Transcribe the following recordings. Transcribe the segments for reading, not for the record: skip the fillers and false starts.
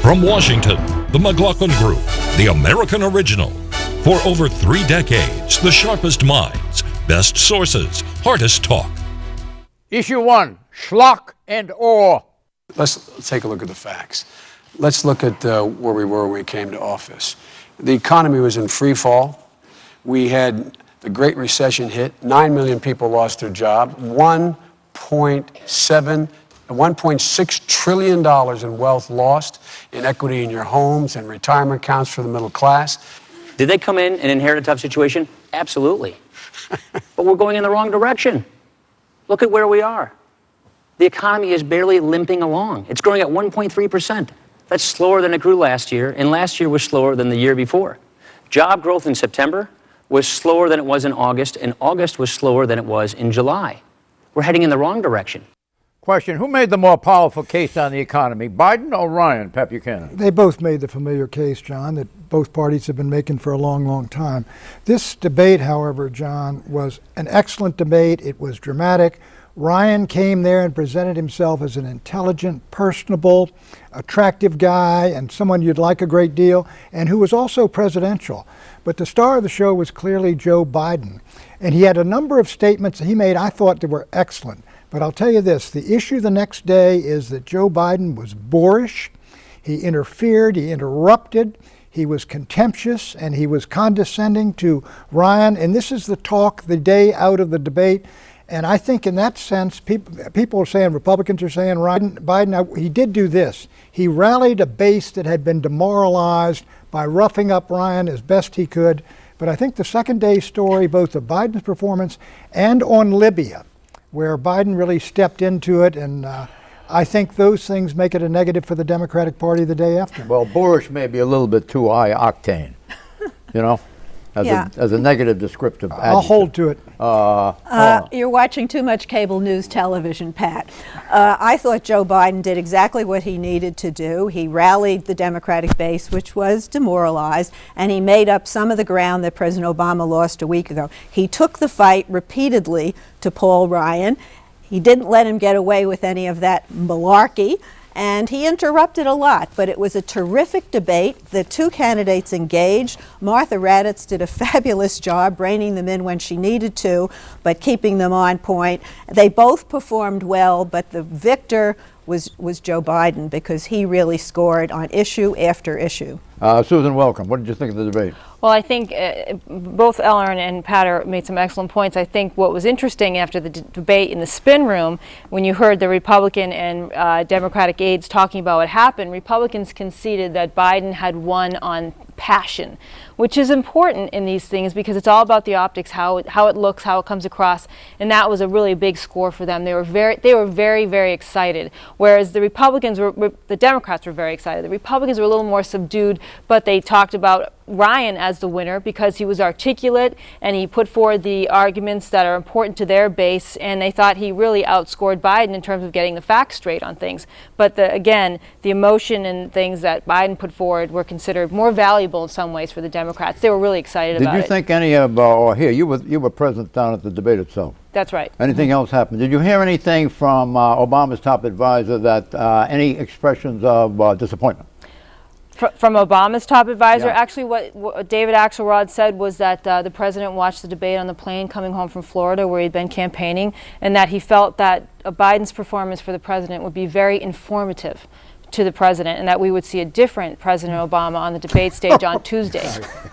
From Washington, the McLaughlin Group, the American original. For over 3 decades, the sharpest minds, best sources, hardest talk. Issue 1, schlock and awe. Let's take a look at the facts. Let's look at where we were when we came to office. The economy was in free fall. We had the Great Recession hit. 9 million people lost their job. $1.6 trillion in wealth lost, in equity in your homes and retirement accounts for the middle class. Did they come in and inherit a tough situation? Absolutely. But we're going in the wrong direction. Look at where we are. The economy is barely limping along. It's growing at 1.3%. That's slower than it grew last year, and last year was slower than the year before. Job growth in September was slower than it was in August, and August was slower than it was in July. We're heading in the wrong direction. Question, who made the more powerful case on the economy, Biden or Ryan, Pep Buchanan? They both made the familiar case, John, that both parties have been making for a long, long time. This debate, however, John, was an excellent debate. It was dramatic. Ryan came there and presented himself as an intelligent, personable, attractive guy and someone you'd like a great deal, and who was also presidential. But the star of the show was clearly Joe Biden. And he had a number of statements that he made I thought that were excellent. But I'll tell you this, the issue the next day is that Joe Biden was boorish, he interfered, he interrupted, he was contemptuous, and he was condescending to Ryan. And this is the talk the day out of the debate. And I think in that sense, people are saying, Republicans are saying, Biden, he did do this. He rallied a base that had been demoralized by roughing up Ryan as best he could. But I think the second day story, both of Biden's performance and on Libya, where Biden really stepped into it, and I think those things make it a negative for the Democratic Party the day after. Well, boorish may be a little bit too high octane, you know, as a negative descriptive adjective. I'll hold to it. You're watching too much cable news television, Pat. I thought Joe Biden did exactly what he needed to do. He rallied the Democratic base, which was demoralized, and he made up some of the ground that President Obama lost a week ago. He took the fight repeatedly to Paul Ryan. He didn't let him get away with any of that malarkey, and he interrupted a lot, but it was a terrific debate. The two candidates engaged. Martha Raddatz did a fabulous job reining them in when she needed to, but keeping them on point. They both performed well, but the victor was Joe Biden because he really scored on issue after issue. Susan, welcome. What did you think of the debate? Well, I think both Ellen and Pat made some excellent points. I think what was interesting after the debate in the spin room, when you heard the Republican and Democratic aides talking about what happened, Republicans conceded that Biden had won on passion, which is important in these things because it's all about the optics, how it looks, how it comes across, and that was a really big score for them. They were very, very excited, whereas the Democrats were very excited. The Republicans were a little more subdued, but they talked about Ryan as the winner because he was articulate and he put forward the arguments that are important to their base, and they thought he really outscored Biden in terms of getting the facts straight on things. But again, the emotion and things that Biden put forward were considered more valuable in some ways for the Democrats. They were really excited about it. Did you think any of, or here, you were present down at the debate itself. That's right. Anything else happened? Did you hear anything from Obama's top advisor that any expressions of disappointment? From Obama's top advisor? Yeah. Actually, what David Axelrod said was that the president watched the debate on the plane coming home from Florida where he'd been campaigning, and that he felt that Biden's performance for the president would be very informative to the president, and that we would see a different President Obama on the debate stage on Tuesday.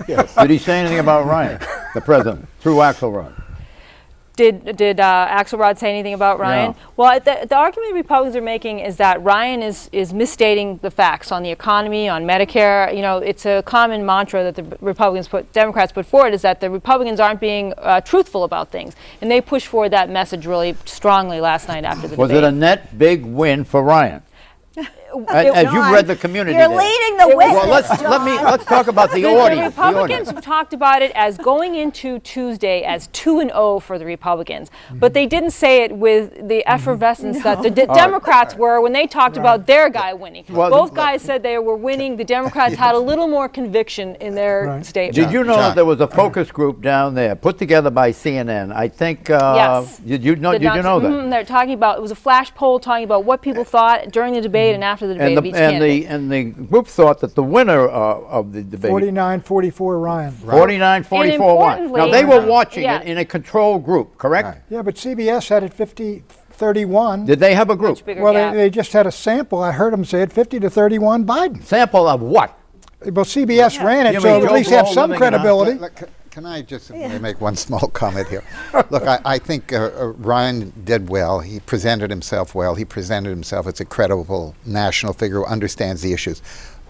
Yes. Did he say anything about Ryan, the president, through Axelrod? Did Axelrod say anything about Ryan? No. Well, the argument Republicans are making is that Ryan is misstating the facts on the economy, on Medicare. You know, it's a common mantra that the Democrats put forward is that the Republicans aren't being truthful about things, and they pushed forward that message really strongly last night after the debate. Was it a net big win for Ryan? As you read the community, you're leading the witness. Well, let's talk about the audience. The Republicans talked about it as going into Tuesday as 2-0 for the Republicans, but they didn't say it with the effervescence that the Democrats were when they talked about their guy winning. Well, both guys said they were winning. The Democrats had a little more conviction in their statement. Did you know that there was a focus group down there put together by CNN? I think. Yes. Did you know that? They're talking about, it was a flash poll talking about what people thought during the debate and after to the debate of each candidate. And the group thought that the winner of the debate, 49-44 Ryan. 49-44 won. Now they were watching Yeah. it in a control group, correct? Right. Yeah, but CBS had it 50-31. Did they have a group? Much bigger Well, gap. they just had a sample. I heard them say it 50-31 Biden. Sample of what? Well, CBS ran it, You so mean at Joe least have Blow some living in a- credibility. Can I just make one small comment here? Look, I think Ryan did well. He presented himself well. He presented himself as a credible national figure who understands the issues.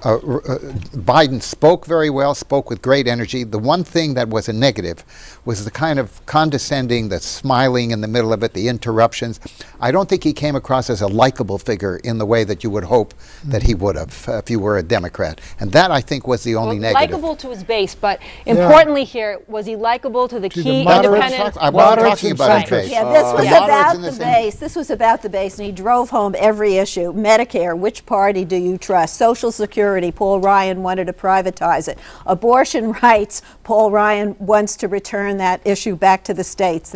Biden spoke very well, spoke with great energy. The one thing that was a negative was the kind of condescending, the smiling in the middle of it, the interruptions. I don't think he came across as a likable figure in the way that you would hope that he would have if you were a Democrat. And that, I think, was the only negative. Likable to his base, but importantly here, was he likable to the key moderates. independent I wasn't Moderates talking and about his centrists. base. Yeah, this was Moderates about in the same- base. This was about the base, and he drove home every issue. Medicare, which party do you trust? Social Security, Paul Ryan wanted to privatize it. Abortion rights, Paul Ryan wants to return that issue back to the states,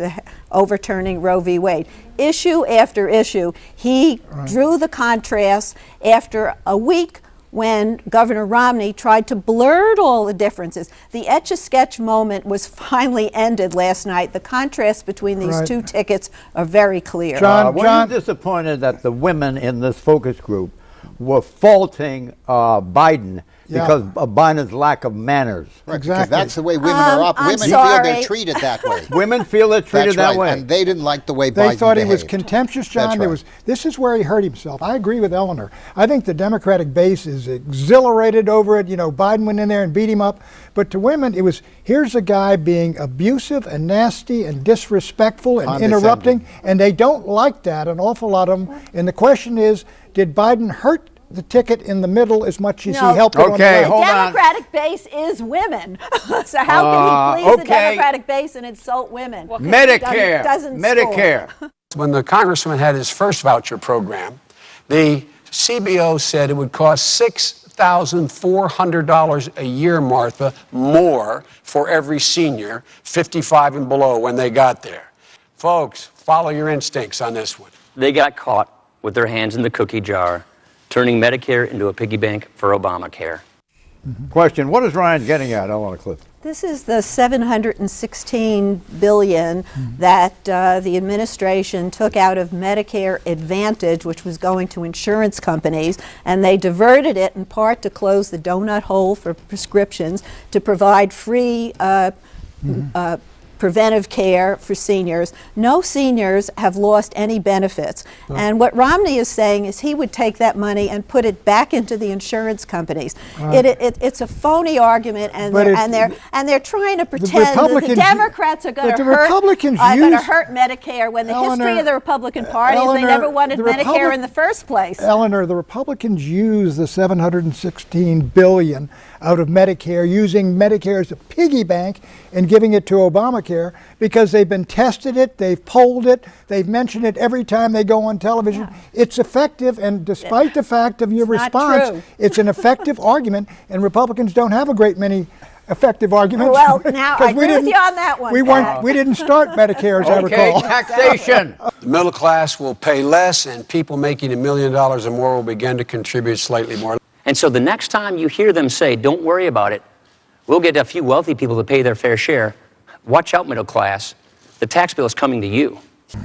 overturning Roe v. Wade. Issue after issue, he drew the contrast after a week when Governor Romney tried to blur all the differences. The Etch-a-Sketch moment was finally ended last night. The contrast between these two tickets are very clear. Were you disappointed that the women in this focus group were faulting Biden because of Biden's lack of manners? Right, Exactly. because that's the way women are up. I'm Women feel sorry. they're treated that way. Women feel they're treated That's that right. way. And they didn't like the way Biden They thought he was behaved. contemptuous, John. That's There right. was. This is where he hurt himself. I agree with Eleanor. I think the Democratic base is exhilarated over it. You know, Biden went in there and beat him up. But to women, it was, here's a guy being abusive and nasty and disrespectful and Condescending. interrupting, and they don't like that, an awful lot of them. And the question is, did Biden hurt the ticket in the middle as much as he helped it on the Okay, right? hold The on. Democratic base is women. So how can he please the okay. Democratic base and insult women? Medicare. Doesn't Medicare. When the congressman had his first voucher program, the CBO said it would cost $6,400 a year, Martha, more for every senior 55 and below when they got there. Folks, follow your instincts on this one. They got caught with their hands in the cookie jar, turning Medicare into a piggy bank for Obamacare. Question, what is Ryan getting at? I want to clip. This is the $716 billion that the administration took out of Medicare Advantage, which was going to insurance companies, and they diverted it in part to close the donut hole for prescriptions, to provide free preventive care for seniors. No seniors have lost any benefits. And what Romney is saying is he would take that money and put it back into the insurance companies. It's a phony argument, and they're trying to pretend that the Democrats are going to hurt Medicare when the history of the Republican Party is they never wanted Medicare in the first place. Eleanor, the Republicans use the $716 billion out of Medicare, using Medicare as a piggy bank and giving it to Obamacare because they've been tested it, they've polled it, they've mentioned it every time they go on television. Yeah. It's effective, and despite the fact of your response, it's an effective argument, and Republicans don't have a great many effective arguments. Well, now I agree with you on that one. We didn't start Medicare, as I recall. Taxation. The middle class will pay less, and people making $1 million or more will begin to contribute slightly more. And so the next time you hear them say, don't worry about it, we'll get a few wealthy people to pay their fair share, watch out, middle class. The tax bill is coming to you.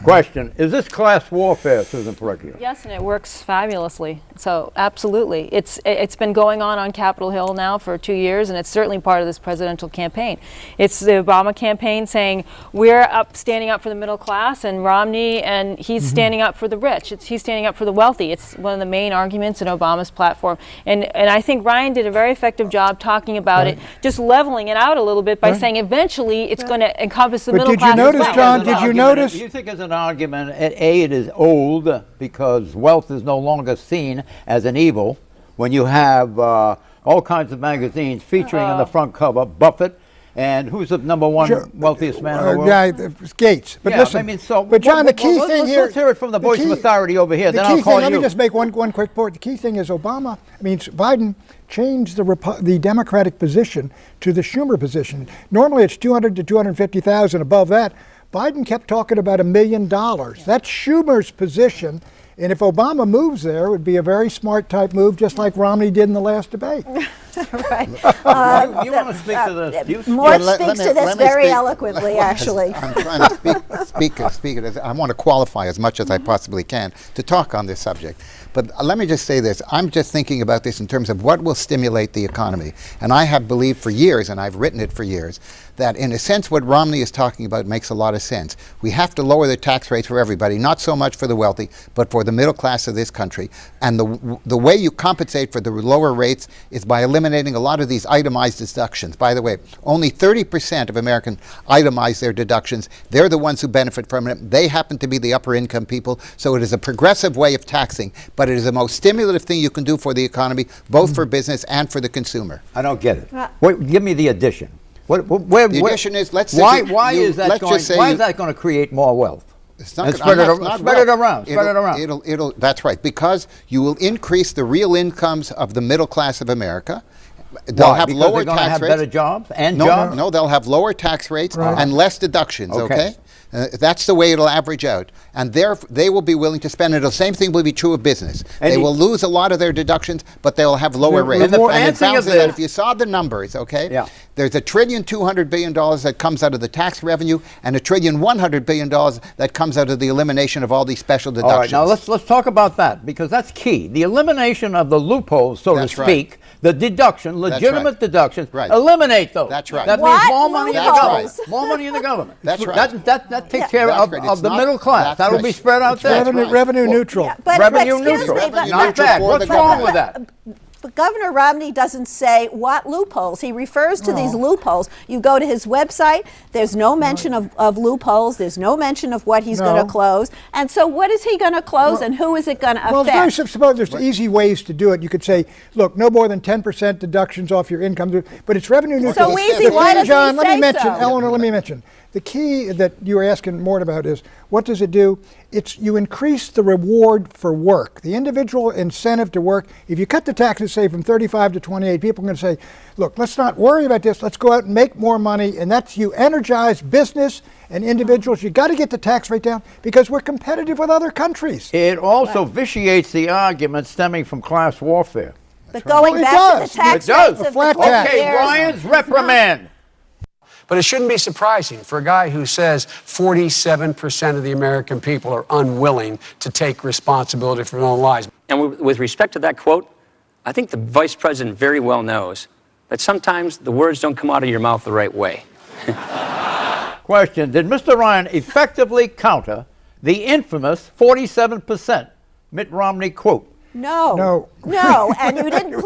Question, is this class warfare, Susan Parecchio? Yes, and it works fabulously. So absolutely. It's been going on Capitol Hill now for 2 years, and it's certainly part of this presidential campaign. It's the Obama campaign saying we're standing up for the middle class, and Romney, and he's standing up for the rich. He's standing up for the wealthy. It's one of the main arguments in Obama's platform. And I think Ryan did a very effective job talking about it, just leveling it out a little bit by saying eventually it's going to encompass the middle class. Did you notice, John, did you notice? Do you think it's an argument, it is old because wealth is no longer seen as an evil when you have all kinds of magazines featuring on the front cover Buffett, and who's the number one wealthiest man in the world? Yeah, Gates. But listen, I mean, so but John, the key thing here. Let's hear it from the voice of authority over here. Then I'll call you. Let me just make one quick point. The key thing is Biden changed the Democratic position to the Schumer position. Normally it's 200 to 250,000 above that. Biden kept talking about $1 million. That's Schumer's position, And if Obama moves there, it would be a very smart type move, just like Romney did in the last debate. Right. You want to speak to this? Mort speaks to this very eloquently, actually. I'm trying to speak it. I want to qualify as much as I possibly can to talk on this subject. But let me just say this. I'm just thinking about this in terms of what will stimulate the economy. And I have believed for years, and I've written it for years, that in a sense what Romney is talking about makes a lot of sense. We have to lower the tax rates for everybody, not so much for the wealthy, but for the middle class of this country. And the way you compensate for the lower rates is by eliminating a lot of these itemized deductions. By the way, only 30% of Americans itemize their deductions. They're the ones who benefit from it. They happen to be the upper income people. So it is a progressive way of taxing, but it is the most stimulative thing you can do for the economy, both for business and for the consumer. I don't get it. Wait, give me the addition. The addition is, let's say, why is that going to create more wealth? It's not spread it around. That's right, because you will increase the real incomes of the middle class of America. They'll have lower tax rates. Better jobs and jobs? No, they'll have lower tax rates and less deductions, okay? That's the way it'll average out. And they will be willing to spend it. The same thing will be true of business. And they will lose a lot of their deductions, but they'll have lower rates. And it balances out. If you saw the numbers, okay? Yeah. There's $1.2 trillion that comes out of the tax revenue and $1.1 billion that comes out of the elimination of all these special deductions. All right, now let's talk about that, because that's key. The elimination of the loopholes, so to speak, the deduction, legitimate deductions, eliminate those. That's right. That means more money in the government. More money in the government. That's right. That takes care of the middle class. That will be spread out there. Revenue neutral. Revenue neutral. Not bad. What's wrong with that? But Governor Romney doesn't say what loopholes. He refers to these loopholes. You go to his website, there's no mention of loopholes. There's no mention of what he's going to close. And so what is he going to close and who is it going to affect? Well, suppose there's easy ways to do it. You could say, look, no more than 10% deductions off your income, but it's revenue neutral. So easy, why doesn't John, he say Eleanor, let me mention. The key that you were asking Mort about is, what does it do? You increase the reward for work, the individual incentive to work. If you cut the taxes, say, from 35 to 28, people are going to say, look, let's not worry about this. Let's go out and make more money. And that's, you energize business and individuals. You got to get the tax rate down because we're competitive with other countries. It also vitiates the argument stemming from class warfare. But going back to the tax rates of the Okay, Ryan's reprimand. But it shouldn't be surprising for a guy who says 47% of the American people are unwilling to take responsibility for their own lives. And with respect to that quote, I think the vice president very well knows that sometimes the words don't come out of your mouth the right way. Question, did Mr. Ryan effectively counter the infamous 47% Mitt Romney quote? No, and you didn't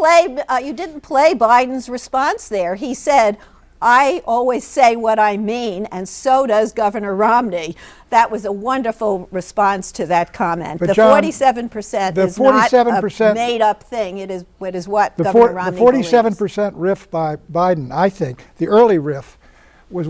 play Biden's response there. He said, I always say what I mean, and so does Governor Romney. That was a wonderful response to that comment. But the John, 47% is not a made-up thing. It is what Governor Romney believes. The 47% riff by Biden, I think, the early riff, was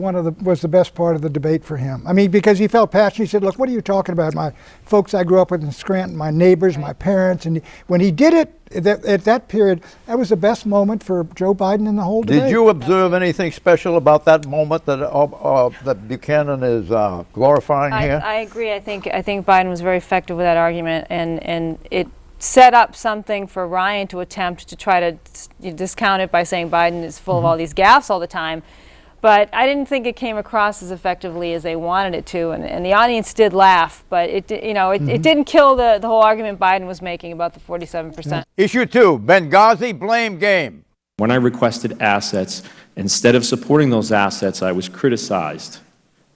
the best part of the debate for him. I mean, because he felt passionate. He said, look, what are you talking about? My folks I grew up with in Scranton, my neighbors, my parents. And when he did it at that period, that was the best moment for Joe Biden in the whole debate. Did you observe anything special about that moment that Buchanan is glorifying here? I agree. I think Biden was very effective with that argument, and it set up something for Ryan to attempt to try to discount it by saying Biden is full of all these gaffes all the time. But I didn't think it came across as effectively as they wanted it to, and the audience did laugh, but it didn't kill the whole argument Biden was making about the 47%. Issue 2, Benghazi blame game. When I requested assets, instead of supporting those assets, I was criticized.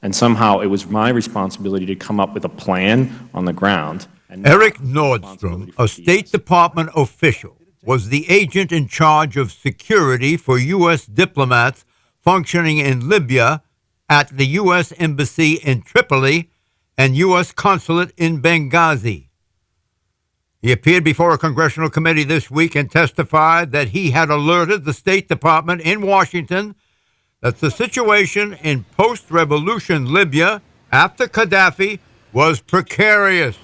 And somehow it was my responsibility to come up with a plan on the ground. Eric Nordstrom, a State Department official, was the agent in charge of security for U.S. diplomats functioning in Libya at the U.S. Embassy in Tripoli and U.S. Consulate in Benghazi. He appeared before a congressional committee this week and testified that he had alerted the State Department in Washington that the situation in post-revolution Libya after Gaddafi was precarious.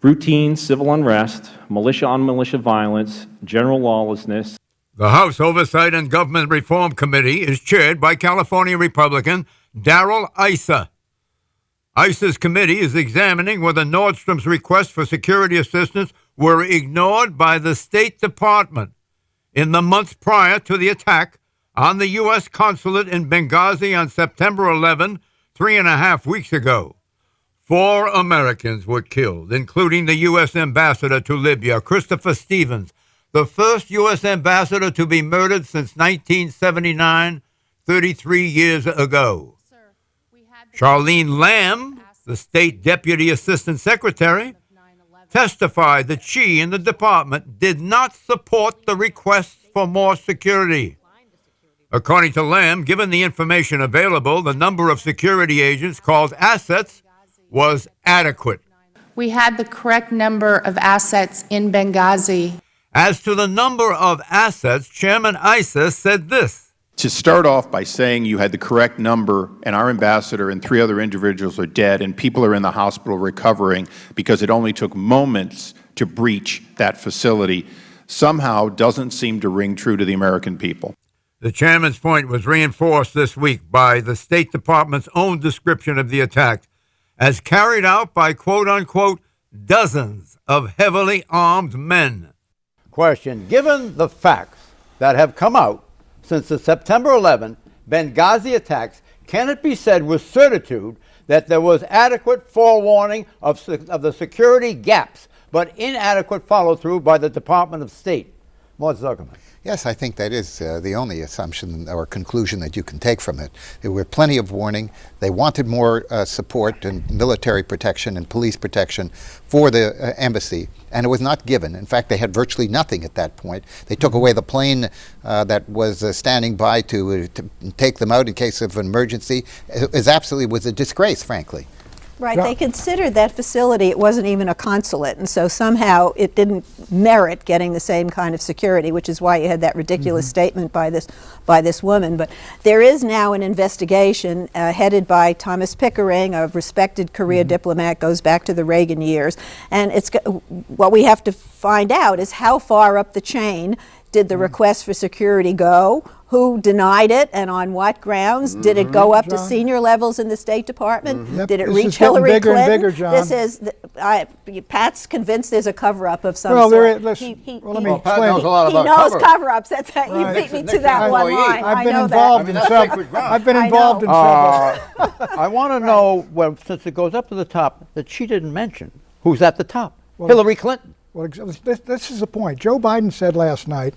Routine civil unrest, militia-on-militia violence, general lawlessness. The House Oversight and Government Reform Committee is chaired by California Republican Darrell Issa. ICE's committee is examining whether Nordstrom's requests for security assistance were ignored by the State Department in the months prior to the attack on the U.S. consulate in Benghazi on September 11, 3.5 weeks ago. 4 Americans were killed, including the U.S. ambassador to Libya, Christopher Stevens, the first U.S. ambassador to be murdered since 1979, 33 years ago. Charlene Lamb, the state deputy assistant secretary, testified that she and the department did not support the requests for more security. According to Lamb, given the information available, the number of security agents called assets was adequate. We had the correct number of assets in Benghazi. As to the number of assets, Chairman Issa said this. To start off by saying you had the correct number and our ambassador and 3 other individuals are dead and people are in the hospital recovering because it only took moments to breach that facility somehow doesn't seem to ring true to the American people. The chairman's point was reinforced this week by the State Department's own description of the attack as carried out by quote-unquote dozens of heavily armed men. Question: given the facts that have come out since the September 11 Benghazi attacks, can it be said with certitude that there was adequate forewarning of the security gaps, but inadequate follow-through by the Department of State? Mort Zuckerman. Yes, I think that is the only assumption or conclusion that you can take from it. There were plenty of warning. They wanted more support and military protection and police protection for the embassy, and it was not given. In fact, they had virtually nothing at that point. They took away the plane that was standing by to take them out in case of an emergency. It was a disgrace, frankly. Right, they considered that facility, it wasn't even a consulate, and so somehow it didn't merit getting the same kind of security, which is why you had that ridiculous statement by this woman. But there is now an investigation headed by Thomas Pickering, a respected career diplomat, goes back to the Reagan years, and what we have to find out is how far up the chain did the request for security go? Who denied it and on what grounds? Did it go up to senior levels in the State Department? Yep. Did it This reach is getting Hillary bigger Clinton? and bigger, John. This is, Pat's convinced there's a cover-up of some Well, sort. let me Pat knows a lot He about knows cover-ups. That's that. Right. You beat me to that one line. I've I been know involved that. in several. I've been involved in several. I want to know, well, since it goes up to the top, that she didn't mention who's at the top. Hillary Clinton. Well, this is the point. Joe Biden said last night,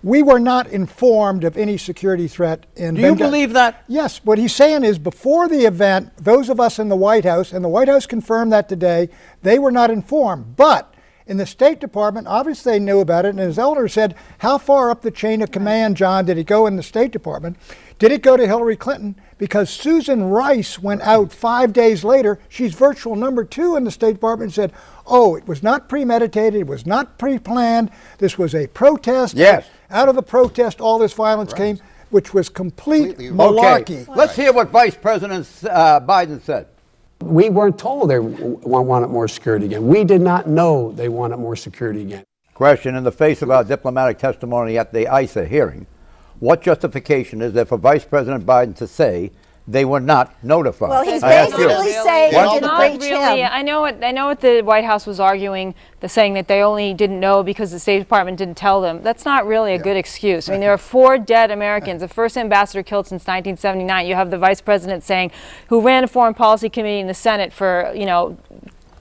we were not informed of any security threat in Benghazi. Do you believe that? Yes. What he's saying is before the event, those of us in the White House, and the White House confirmed that today, they were not informed. But in the State Department, obviously they knew about it, and his elder said, how far up the chain of command, John, did it go in the State Department? Did it go to Hillary Clinton? Because Susan Rice went out 5 days later. She's virtual number 2 in the State Department and said, oh, it was not premeditated, it was not pre-planned, this was a protest. Yes. Out of the protest, all this violence came, which was completely malarkey. Okay, let's hear what Vice President Biden said. We weren't told they wanted more security again. We did not know they wanted more security again. Question: in the face of our diplomatic testimony at the ISA hearing, what justification is there for Vice President Biden to say they were not notified? Well, he's basically saying they didn't Not breach really. him. I know what the White House was arguing, saying that they only didn't know because the State Department didn't tell them. That's not really a good excuse. I mean, there are 4 dead Americans, the first ambassador killed since 1979. You have the Vice President saying, who ran a Foreign Policy Committee in the Senate for,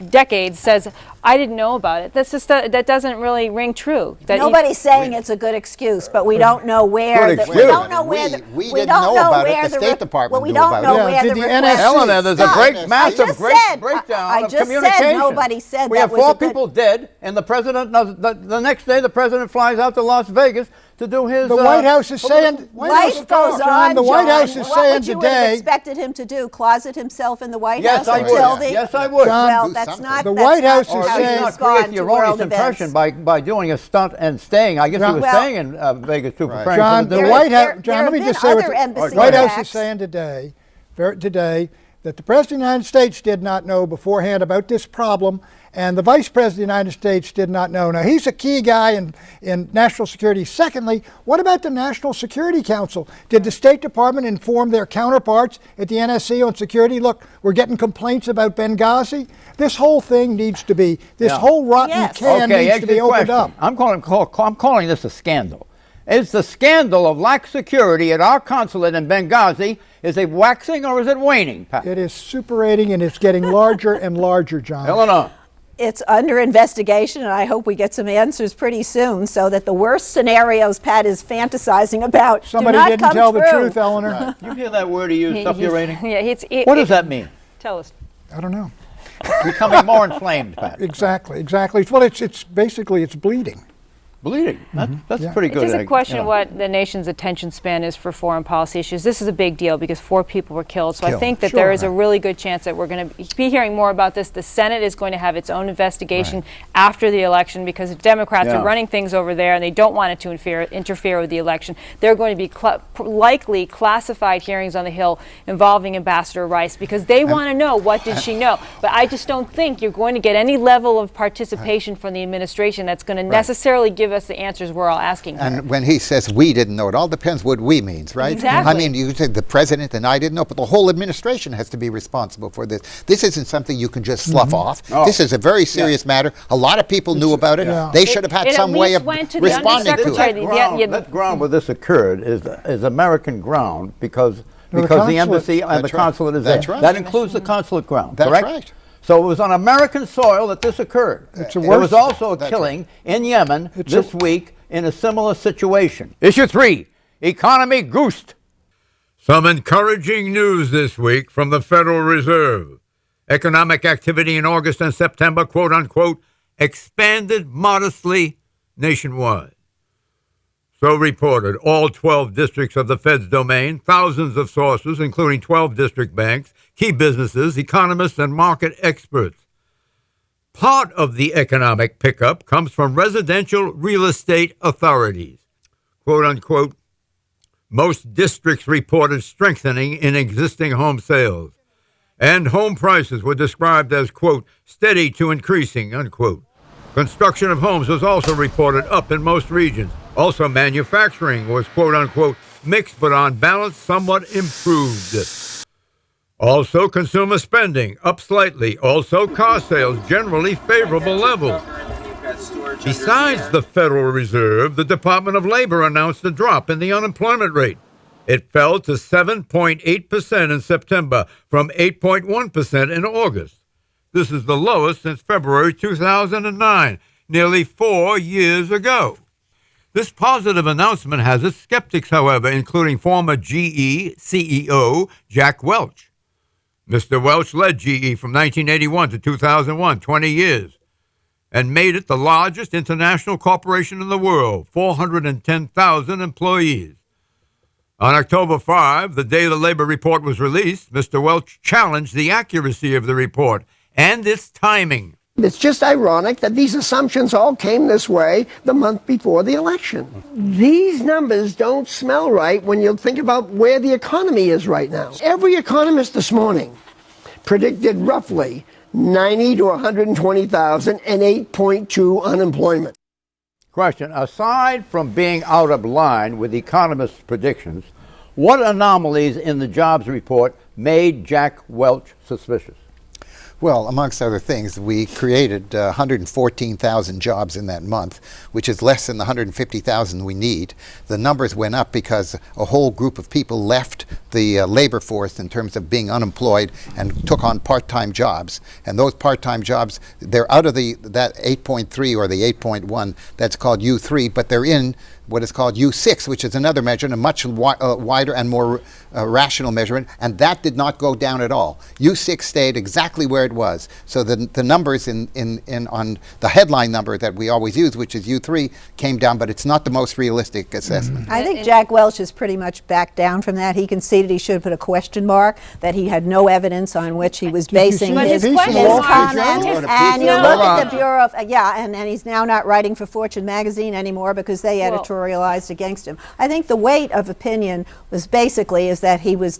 decades, says, I didn't know about it. That's just that doesn't really ring true. Nobody's saying it's a good excuse, but we don't know where. We don't know where. We didn't know about it. The State Department knew about it. Well, we don't know where the request. Eleanor, there's a massive breakdown of communication. Nobody said we that have was 4 people dead, and the president. The next day, the president flies out to Las Vegas to do his. The White House is saying life goes on. The White House is saying today. What would you today. have expected him to do? Closet himself in the White Yes, House I until would. the. Yes, I would. Well, that's not. The White House is how saying. you Not respond create the to world erroneous impression events. by doing a stunt and staying. I guess he was staying in Vegas too, preparing John, for the the White House. John, there let me have just been say what other the embassy White House is attacks. saying today that the President of the United States did not know beforehand about this problem, and the Vice President of the United States did not know. Now, he's a key guy in national security. Secondly, what about the National Security Council? Did the State Department inform their counterparts at the NSC on security? Look, we're getting complaints about Benghazi. This whole thing needs to be, this whole rotten can needs to be opened up. I'm calling this a scandal. Is the scandal of lax security at our consulate in Benghazi, is it waxing or is it waning, Pat? It is suppurating and it's getting larger and larger, John. Eleanor. It's under investigation, and I hope we get some answers pretty soon so that the worst scenarios Pat is fantasizing about Somebody do not didn't come tell true. the truth, Eleanor. You hear that word he used, suppurating? Yeah, What does that mean? Tell us. I don't know. Becoming more inflamed, Pat. Exactly. Well, it's basically bleeding. Bleeding. That's pretty good. It's just a question of what the nation's attention span is for foreign policy issues. This is a big deal because 4 people were killed. So I think that there is a really good chance that we're going to be hearing more about this. The Senate is going to have its own investigation after the election because if Democrats are running things over there and they don't want it to interfere with the election, there are going to be likely classified hearings on the Hill involving Ambassador Rice because they want to know what did she know. But I just don't think you're going to get any level of participation from the administration that's going to necessarily give us the answers we're all asking for. And when he says we didn't know, it all depends what we means, right? Exactly. I mean, you said the president and I didn't know, but the whole administration has to be responsible for this. This isn't something you can just slough off. This is a very serious matter. A lot of people knew about it. They should have had some way of responding to it. That ground where this occurred is American ground because the embassy and the consulate is there. That's right. That includes the consulate ground, That's correct? right. So it was on American soil that this occurred. There was also a killing in Yemen this week in a similar situation. Issue 3, economy goosed. Some encouraging news this week from the Federal Reserve. Economic activity in August and September, quote unquote, expanded modestly nationwide. So reported all 12 districts of the Fed's domain, thousands of sources, including 12 district banks, key businesses, economists, and market experts. Part of the economic pickup comes from residential real estate authorities. Quote unquote, most districts reported strengthening in existing home sales, and home prices were described as, quote, steady to increasing, unquote. Construction of homes was also reported up in most regions. Also, manufacturing was, quote unquote, mixed but on balance somewhat improved. Also, consumer spending up slightly. Also, car sales generally favorable levels. Besides the Federal Reserve, the Department of Labor announced a drop in the unemployment rate. It fell to 7.8% in September from 8.1% in August. This is the lowest since February 2009, nearly 4 years ago. This positive announcement has its skeptics, however, including former GE CEO Jack Welch. Mr. Welch led GE from 1981 to 2001, 20 years, and made it the largest international corporation in the world, 410,000 employees. On October 5, the day the labor report was released, Mr. Welch challenged the accuracy of the report and its timing. It's just ironic that these assumptions all came this way the month before the election. These numbers don't smell right when you think about where the economy is right now. Every economist this morning predicted roughly 90 to 120,000 and 8.2 unemployment. Question, aside from being out of line with economists' predictions, what anomalies in the jobs report made Jack Welch suspicious? Well, amongst other things, we created 114,000 jobs in that month, which is less than the 150,000 we need. The numbers went up because a whole group of people left the labor force in terms of being unemployed and took on part-time jobs. And those part-time jobs, they're out of that 8.3 or the 8.1 that's called U3, but they're in what is called U6, which is another measurement, a much wider and more rational measurement, and that did not go down at all. U6 stayed exactly where it it was. So the numbers on the headline number that we always use, which is U3, came down, but it's not the most realistic assessment. I think Jack Welch has pretty much backed down from that. He conceded he should put a question mark, that he had no evidence on which he was basing his comment. And you look at the Bureau of, and he's now not writing for Fortune magazine anymore because they editorialized against him. I think the weight of opinion was basically is that he was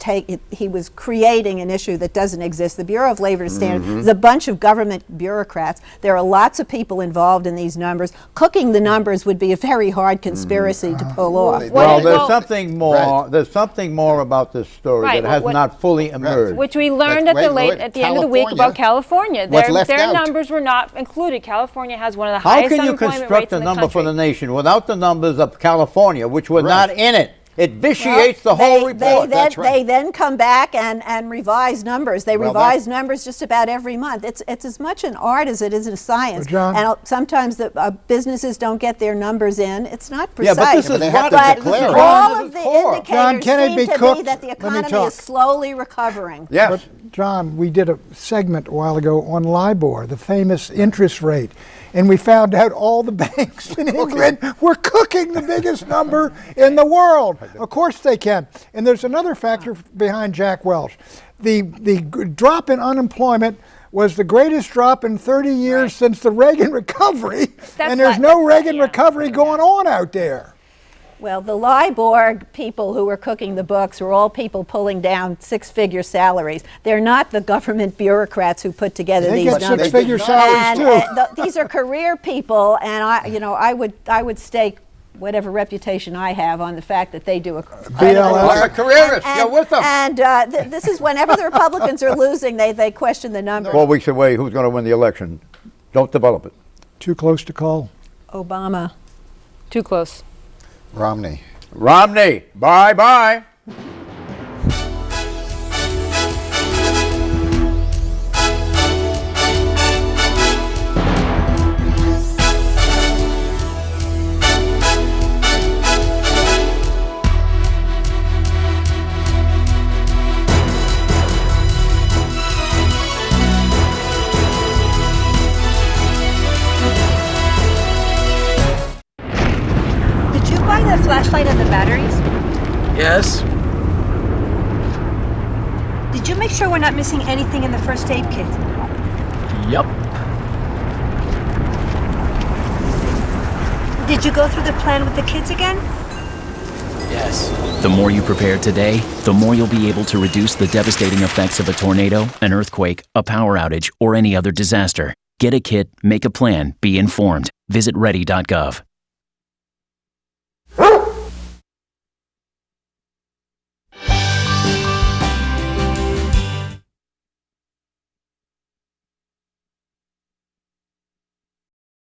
creating an issue that doesn't exist. The Bureau of Labor Standards is a bunch of government bureaucrats. There are lots of people involved in these numbers. Cooking the numbers would be a very hard conspiracy to pull off. Well, there's something more. There's something more about this story that has not fully emerged. Which we learned at the end of the week about California. Their numbers were not included. California has one of the highest unemployment rates in the country. How can you construct a number for the nation without the numbers of California, which were not in it? It vitiates the whole report. They then come back and revise numbers. They revise numbers just about every month. It's as much an art as it is a science. And sometimes the businesses don't get their numbers in. It's not precise. Yeah, but this is but all of the indicators seem to be that the economy is slowly recovering. Yes. But John, we did a segment a while ago on LIBOR, the famous interest rate. And we found out all the banks in England were cooking the biggest number in the world. Of course they can. And there's another factor behind Jack Welch. The drop in unemployment was the greatest drop in 30 years since the Reagan recovery. And there's no Reagan recovery going on out there. Well, the LIBOR people who were cooking the books were all people pulling down six-figure salaries. They're not the government bureaucrats who put together these numbers. They get six-figure salaries too. These are career people, and I would stake whatever reputation I have on the fact that they do a careerist. You're with them. And this is whenever the Republicans are losing, they question the numbers. 4 weeks away, who's going to win the election? Don't develop it. Too close to call. Obama. Too close. Romney. Bye-bye. Flashlight and the batteries? Yes. Did you make sure we're not missing anything in the first aid kit? Yep. Did you go through the plan with the kids again? Yes. The more you prepare today, the more you'll be able to reduce the devastating effects of a tornado, an earthquake, a power outage, or any other disaster. Get a kit, make a plan, be informed. Visit ready.gov.